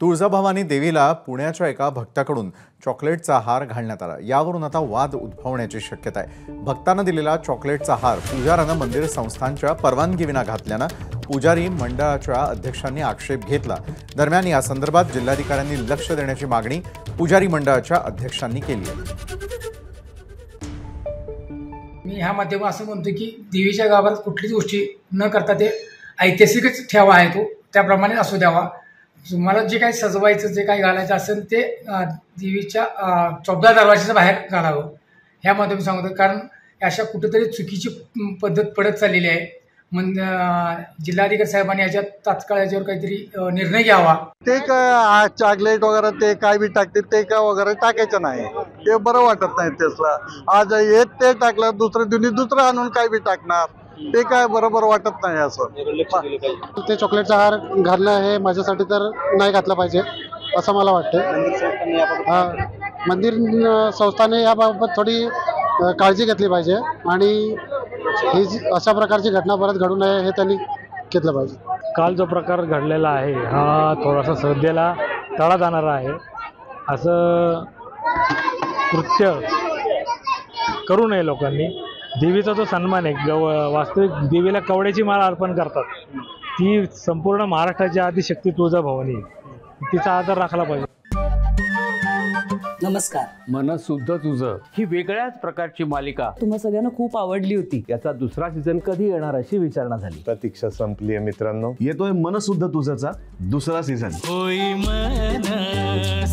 तुळजाभवानी देवीला पुण्याच्या एका भक्ताकडून चॉकलेटचा हार घालण्यात आला। यावरून आता वाद उद्भवण्याची शक्यता आहे। भक्तानं दिलेला चॉकलेटचा हार पुजाऱ्यानं मंदिर संस्थांच्या परवानगीविना घातल्यानं पुजारी मंडळाच्या अध्यक्षांनी आक्षेप घेतला। दरम्यान या संदर्भात जिल्हाधिकाऱ्यांनी लक्ष देण्याची मागणी पुजारी मंडळाच्या अध्यक्षांनी केली आहे। मी ह्या माध्यमातून असं म्हणतो की देवीच्या गावात कुठलीच गोष्टी न करता ते ऐतिहासिकच ठेवा आहे, तो त्याप्रमाणे असू द्यावा। तुम्हाला जे काही सजवायचं, जे काही घालायचं असेल ते देवीच्या 14 दरवाजाच्या बाहेर घालावं, ह्या माध्यमातून सांगतो। कारण अशा कुठेतरी चुकीची पद्धत पडत चाललेली आहे। जिल्हाधिकारी साहेबांनी याच्यात तात्काळ याच्यावर काहीतरी निर्णय घ्यावा। ते काय चॉकलेट वगैरे ते काय बी टाकते ते काय वगैरे टाकायचं नाही, ते बरं वाटत नाही। त्यासला आज हे ते टाकलं, दुसऱ्या दिवशी दुसरं आणून काय बी टाकणार, ते काय बरोबर वाटत नाही। असं ते चॉकलेटचा हार घालणं हे माझ्यासाठी तर नाही घातलं पाहिजे असं मला वाटतं। मंदिर संस्थाने याबाबत थोडी काळजी घेतली पाहिजे आणि ही अशा प्रकारची घटना परत घडू नये हे त्यांनी घेतलं पाहिजे। काल जो प्रकार घडलेला आहे हा थोडासा श्रद्धेला तडा जाणारा आहे। असं कृत्य करू नये लोकांनी। देवीचा जो सन्मान आहे, वास्तविक देवीला कवड्याची माळ अर्पण करतात, ती संपूर्ण महाराष्ट्राची आदिशक्ती तुळजाभवानी, तिचा आदर राखला पाहिजे। नमस्कार, मनसुद्धा तुझं ही वेगळ्याच प्रकारची मालिका तुम्हा सगळ्यांना खूप आवडली होती। याचा दुसरा सीझन कधी येणार अशी विचारणा झाली। प्रतीक्षा संपली आहे मित्रांनो, येतोय मनसुद्धा तुझाचा दुसरा सीझन। होय मनसुद्धा